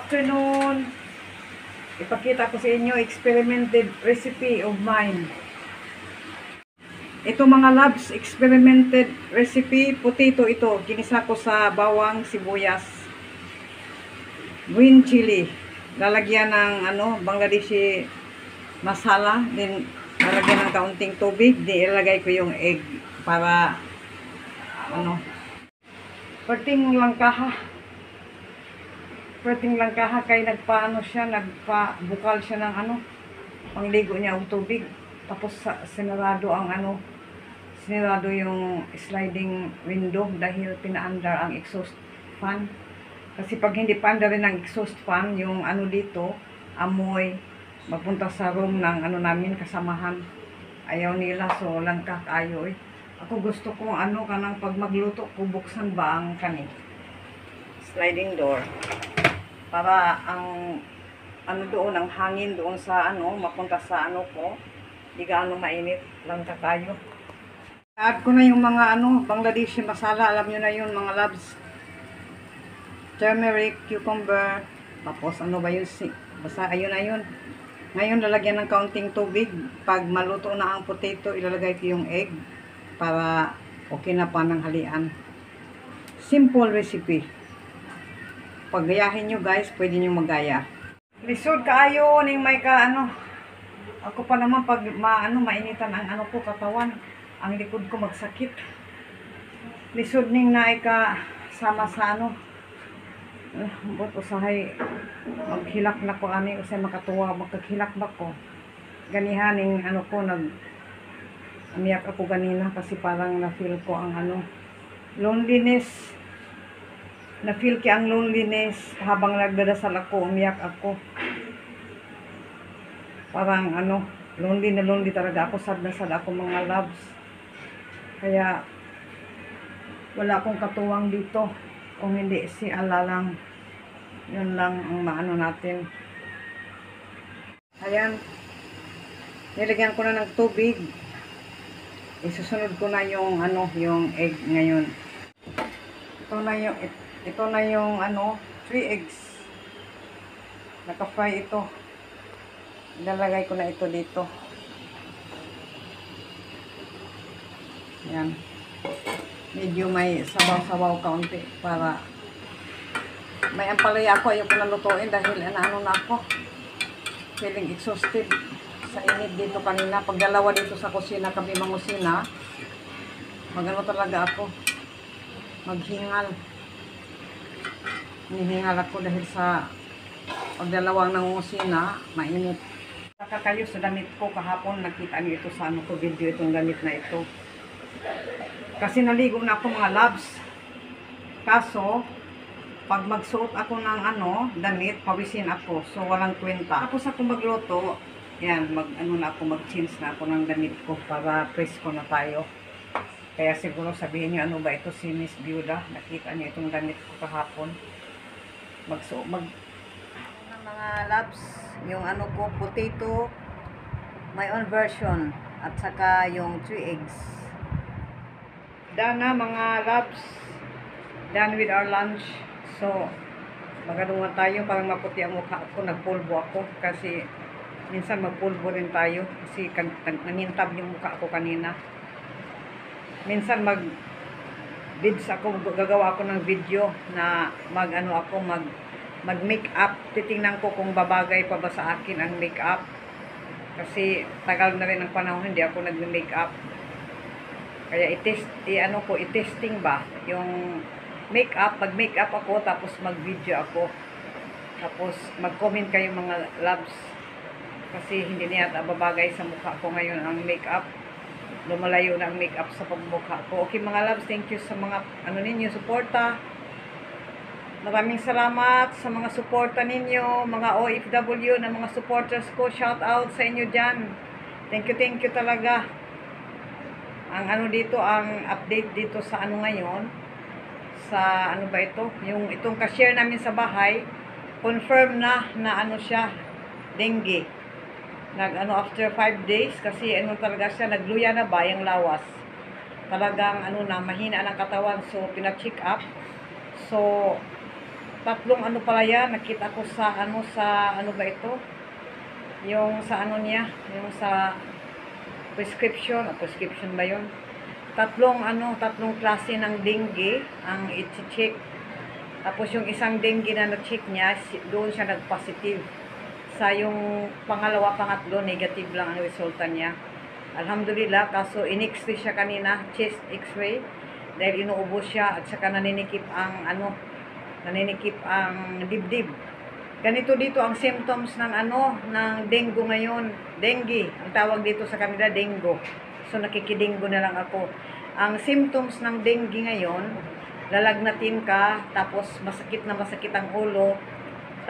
afternoon. Ipakita ko sa inyo experimented recipe of mine. Ito mga loves, experimented recipe, potato ito. Ginisa ko sa bawang, sibuyas, green chili. Lalagyan ng Bangladeshi masala, then lalagyan ng kaunting tubig, di ilagay ko yung egg para perting lang kaha kay nagpabukal siya ng pangligo niya og tubig. Tapos sinarado sinarado yung sliding window dahil pinaandar ang exhaust fan. Kasi pag hindi paandar rin ang exhaust fan, yung dito, amoy, magpunta sa room ng namin, kasamahan. Ayaw nila, so lang kakayo eh. Ako gusto ko kanang pag magluto ko, buksan ba ang sliding door para ang doon, ang hangin doon sa mapunta sa ko, di gaano mainit, lang kakayo. Add ko na yung mga Bangladeshi masala, alam nyo na yun mga loves. Turmeric, cucumber, tapos ba yun, basta ayun na yun. Ngayon lalagyan ng kaunting tubig. Pag maluto na ang potato, ilalagay ko yung egg para okay na pa ng halian. Simple recipe. Pag gayahin nyo guys, pwede nyo magaya. Lisod kaayo ning may ako pa naman pag mainitan ang ko katawan, ang likod ko magsakit. Lisod ning naika sama sa but usahay maghilak na ko usay makatuwa, magkaghilak ba ko. Ganihan ning ko umiyak ako ganina kasi parang na-feel ko ang loneliness. Na-feel ki ang loneliness habang nagdadasal ako, umiyak ako. Parang lonely na lonely talaga ako, sad na sad ako mga loves. Kaya wala akong katuwang dito kung hindi si Allah lang. Yun lang ang natin. Ayan, nilagyan ko na ng tubig. Isusunod ko na yung yung egg ngayon. Ito na yung 3 eggs. Naka-fry ito. Ilalagay ko na ito dito. Yan. Medyo may sabaw-sabaw kaunti para may ampalaya ako. Ayaw ko na lutuin dahil na ako. Feeling exhausted sa init dito kanina. Pag dalawa dito sa kusina, kami mangusina, talaga ako. Maghingal. Hinihingal ako dahil sa pagdalawang nangungusina, mainit. Nakakayo sa damit ko kahapon, nakita niyo ito sa ko video, itong damit na ito. Kasi naligo na ako mga loves. Kaso, pag magsuot ako ng damit, pawisin ako. So, walang kwenta. Tapos ako magluto, yan, mag-change na ako ng damit ko para presko na tayo. Kaya siguro sabihin niyo, ba ito si Miss Biuda? Nakita niyo itong damit ko kahapon. Mga loves, yung ko, potato, my own version, at saka yung 3 eggs. Done na mga loves. Done with our lunch. So, magadungan tayo, parang maputi ang mukha ko, nagpulbo ako kasi minsan magpulbo rin tayo kasi nanintab yung mukha ko kanina. Minsan vids ako, gagawa ako ng video na mag make up. Titingnan ko kung babagay pa ba sa akin ang make up kasi tagal na rin ang panahon hindi ako nag-make up. Kaya i-testing ba yung make up. Pag make up ako tapos mag-video ako, tapos mag-comment kayo mga loves kasi hindi niya babagay sa mukha ko ngayon ang make up. Lumalayo na ang make up sa pagmukha ko. Okay mga loves, thank you sa mga ninyo suporta. Maraming salamat sa mga suporta ninyo, mga OFW na mga supporters ko. Shout out sa inyo dyan. Thank you talaga. Ang dito, ang update dito sa ngayon, sa ba ito? Yung itong cashier namin sa bahay, confirm na siya, dengue. After 5 days, kasi talaga siya, nagluya na ba yung lawas. Talagang mahina ang katawan, so pina-check up. So, tatlong ano pala yan, nakita ko sa ano ba ito? Yung sa ano niya, yung sa prescription ba yun? Tatlong klase ng dengue ang i-check. Tapos yung isang dengue na na-check niya, doon siya nag-positive. Sa yung pangalawa, pangatlo, negative lang ang resulta niya. Alhamdulillah, kaso in-x-ray siya kanina, chest x-ray, dahil inuubos siya at saka naninikip ang dibdib. Ganito dito ang symptoms ng ng dengue ngayon. Dengue, ang tawag dito sa kanila, dengue. So nakikidenggo na lang ako. Ang symptoms ng dengue ngayon, lalagnatin ka, tapos masakit ang ulo,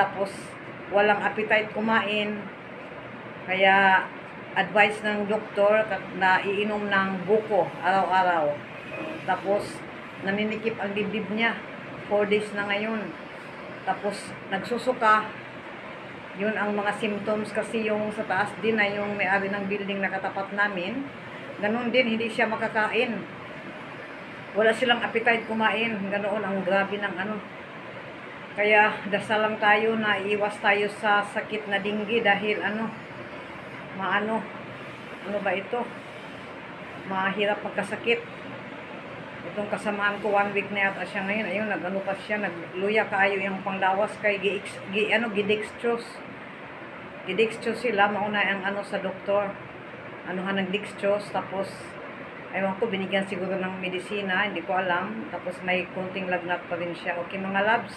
tapos walang appetite kumain. Kaya advice ng doktor na iinom ng buko araw-araw. Tapos naninikip ang dibdib niya. 4 days na ngayon. Tapos nagsusuka. Yun ang mga symptoms, kasi yung sa taas din na yung may-ari ng building na katapat namin, ganun din, hindi siya makakain. Wala silang appetite kumain. Ganoon ang grabe ng Kaya dasal lang tayo na iwas tayo sa sakit na dengue dahil ano ba ito? Mahirap magkasakit. Itong kasamaan ko 1 week na yata siya ngayon. Ayun, pa siya, nagluya kaayo yung panglawas kay gidextrose. Gidextrose sila, mauna ang sa doktor. Ng dextrose, tapos aywan ko, binigyan siguro ng medisina, hindi ko alam. Tapos may kunting lagnat pa rin siya. Okay mga labs,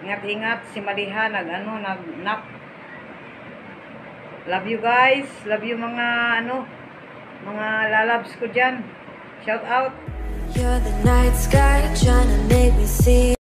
ingat-ingat. Si Maliha nag-nap. Love you guys. Love you mga mga lalabs ko dyan. Shout out. You're the night sky trying to make me see